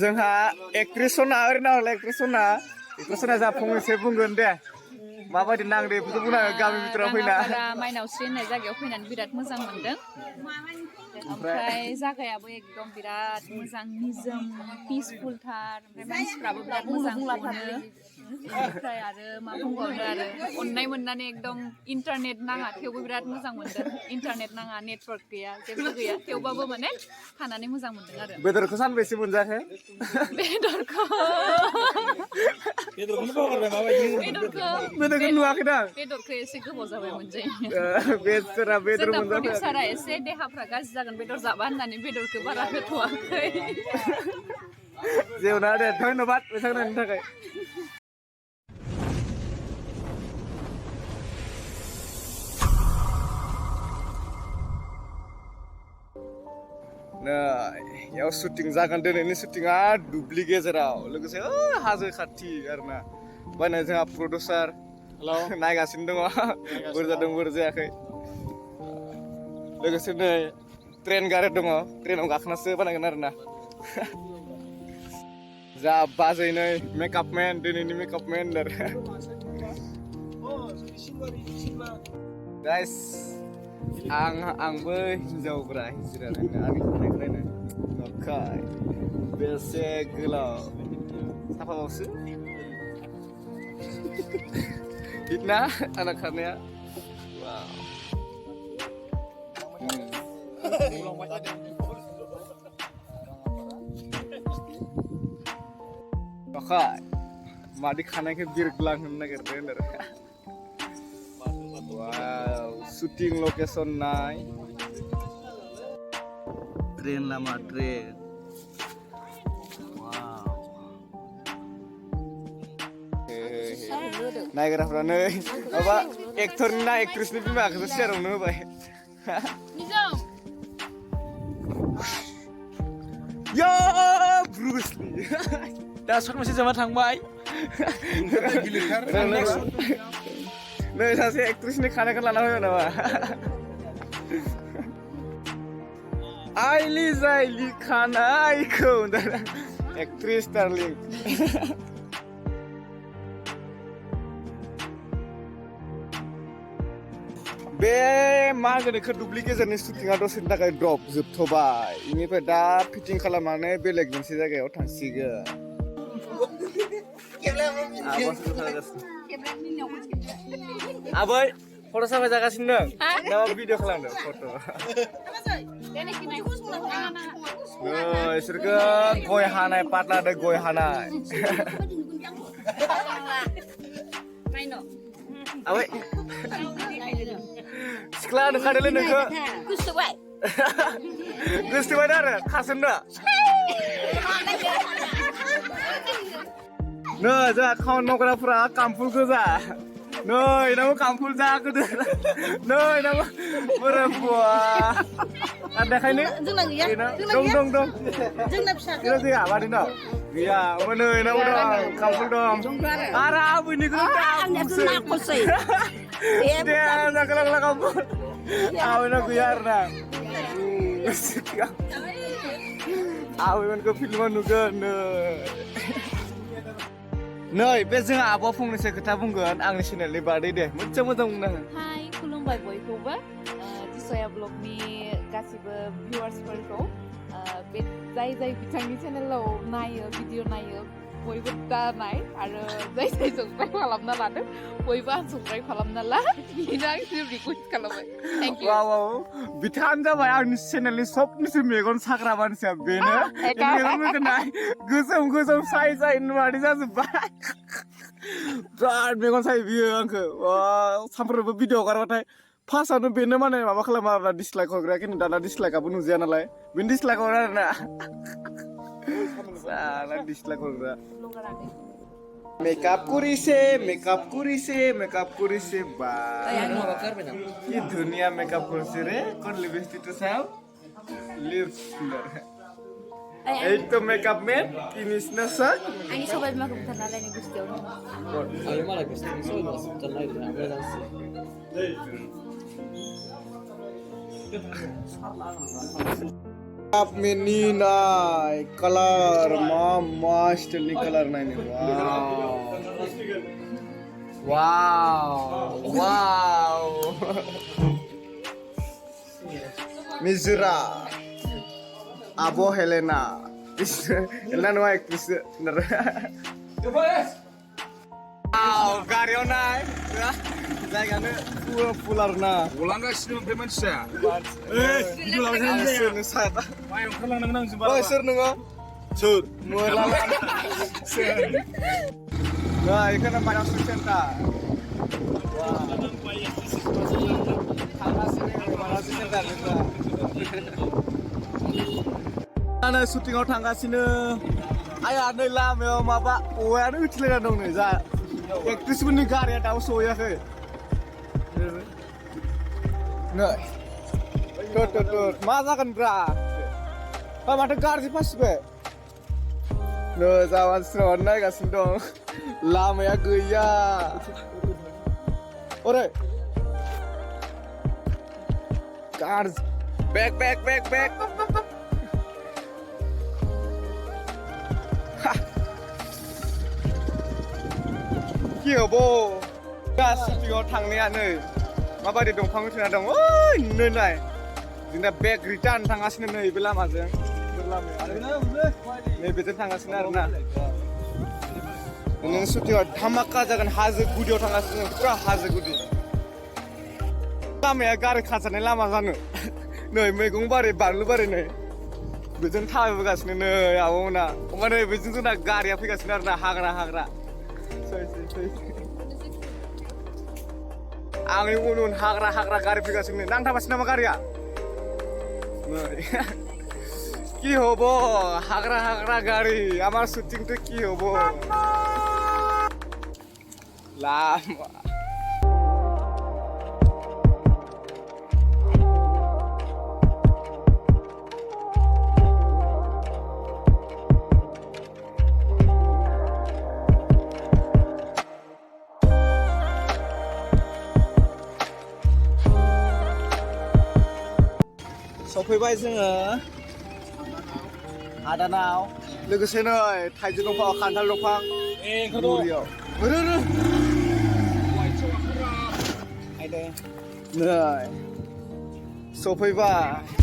जोंहा एक्ट्रेस सना ओरैनो एक्ट्रेस सना जा फंनैसो बुंगोन दे माबायदि नांदो बेफोरखौ बुंना गामि भितराव फैना माइनावस्रि होननाय जायगायाव फैनानै बिराद मोजां मोनदों ओमफ्राय जायगायाबो एकदम बिराद मोजां निजोम पिसफुलथार ओमफ्राय मानसिफ्राबो बिराद मोजां अनो ओमफ्राय आरो मा बुंबावनो आरो अननाय मोननानै एकदम इन्टारनेट नाङा थेवबो बिराद मोजां मोनदों इन्टारनेट नाङा नेटवर्क गैया जेबो गैया थेवबाबो माने थानानै मोजां मोनदों आरो बेदरखौ सानबेसे मोनजाखो बेदरखौ नुवाखै दा बेदरखौ एसे गोबाव जाबाय मोनजायो बेदरा बेदर जोंना मोनजाबाय प्रडिउसारा एसे देहाफ्रा गाज्रि जागोन बेदर जाबा होननानै बेदरखौ बारा होथ'वाखै जेबो नङा दे धन्यबाद बेसांनायनि थाखाय याव शुटिं जागोन दिनैनि शुटिंआ दुब्लि गेजेराव लोगोसे हाजो खाथि आरोना बायना जोंहा प्रडिउसार नायगासिनो दङ बोरै जादों बोरै जायाखै लोगोसे नै ट्रेन गारि दङ ट्रेनाव गाखोनासो बानायगोन आरोना जा बाजै नै मेकआपमेन दिनैनि मेकआपमेन आरो गाइस आंबो हिन्जावब्रा हिजिरा नायनो आंनि खानायखौ नखाय बेसे गोलाव साफाबावसो हिटना आंना खारनाया नखाय मादि खानायखौ बिरग्लांहोनो नागिरदों आरो wow shooting location नाय ट्रेन लामा ट्रेन wow नायग्राफ्रा नै माबा एक्टरनि ना एक्ट्रेसनि बिमाखौसो सेरावनो होबाय यो ब्रुसलि दा सट मोनसे जमा थांबाय नै सासे एक्ट्रेसनि खानायखौ लाना फैबाय नामा आइलि जाइलि खानायखौ एक्ट्रेस डार्लिं बे मा होनो बेखौ दुब्लि गेजेरनि शुटिंआ दसेनि थाखाय ड्रप जोबथ'बाय बेनिफ्राय दा फिटिं खालामनानै बेलेग मोनसे जायगायाव थांसिगोन आबै फट' साफाय जागासिनो दं ना भिडिअ खालामदों फट' इसोरखौ गय हानाय पातलादो गय हानाय आबै सिख्ला नुखादोंलै नोंखौ गोसोबाय आरो खासोनदा नै जोंहा खामानि मावग्राफ्रा कामफुल गोजा नै नाबो कामफुल जा गोदो नै नाबो बोरै बुवा आरो देखायनो जोंना गैया दं जोंना फिसा गैया मादै दं गैया नै नाबो दं कामफुल दं आरो आबैनिखौ दे जागोन कामफुल आबैना गैया आरोना आबैमोनखौ फिल्माव नुगोन नै बे जोंहा आब'आ फंनैसो खोथा बुंगोन आंनि चेनेलनि बादै दे मोजां बुंनो हाय खुलुमबाय बयखौबो जिसया ब्लगनि गासिबो भिउवार्सफोरखौ बे जाय बिथांनि चेनेलाव नायो भिडिअ नायो बयबो दा नाय आरो जाय सबस्क्राइब खालामना लादों बयबो आनसबस्क्राइब खालामना ला बिनो आं रिकुवेस्ट खालामबाय थेंक इउ बिथाङानो जाबाय आंनि चेनेलनि सबनिसो मेगन साग्रा मानसिया बेनो मेगन नाय गोजोम साय नुवादै जाजोब्बाय बिराद मेगन सायो बियो आंखौ सानफ्रोमबो भिडिअ हगारबाथाय फार्स्टआवनो बेनो माने माबा खालामो आरोना डिसलाइक हरग्राया खिन्थु दाना डिसलाइकआबो नुजाया नालाय बेनो डिसलाइक हरो आरोना साला डिसलाइक हरग्रा मेकआप करिसे बा কি ধুনিয়া মেকআপ করছে রে কোন লিপস্টিকটা সাও লিপস্টিক এই তো মেকআপ ম্যান কিনিস না স্যার Ani সবাই মাকে বুঝানা লাইনি বুঝতেও না Ay mala que estoy solo, está la idea, ¿verdad? Up mini nai color mama style color nai wow Mizura Abo Helena Helena no actress wow garyo nai जायगानो Phulhar ना गलांगासिनो ओमफ्राय मानसिया भिडिअ लागासिनो साथा मायाव ओंखारलांनांगोन आं जों ओइ सोर नोङो सोर मोला सोर ना इखोनो मायाव सेन्टा आनो शुटिंआव थांगासिनो आया नै लामायाव माबा औवायानो उथिलायना दं नै जा एक्ट्रेसफोरनि गारिया दाबो सहैयाखै नै मा जागोन ब्रा माथो गाज्रि फासिबाय नै जा मानसिफ्रा नायगासिनो दं लामाया गैया ओरै गाज्रि बेक কি হব গাছটিও थांनाया नै माबायदि दंफां होथेना दं ओइ नै नाय जोंना बेक रिटार्न थांगासिनो नै बे लामाजों नै बेजों थांगासिनो आरोना नों शुटिंआव धामाका जागोन हाजो गुदियाव थांगासिनो पुरा हाजो गुदि लामाया गारि खारजानाय लामा जानो नै मैगं बारि बानलु बारि नै बेजों थाबायबोगासिनो नै आब'मोना ओमफ्राय नै बेजों जोंना गारिया फैगासिनो आरोना हाग्रा आंनि उन हाग्रा गारि फैगासिनो नांथाबासिनो नामा गारिया কি হব হাগরা গাড়ি আমার শুটিং তো কি হব লামা सफैबाय जोङो हादानाव लोगोसे नै थाइजौ दंफां खान्थाल दंफां गुरियाव नै सफैबाय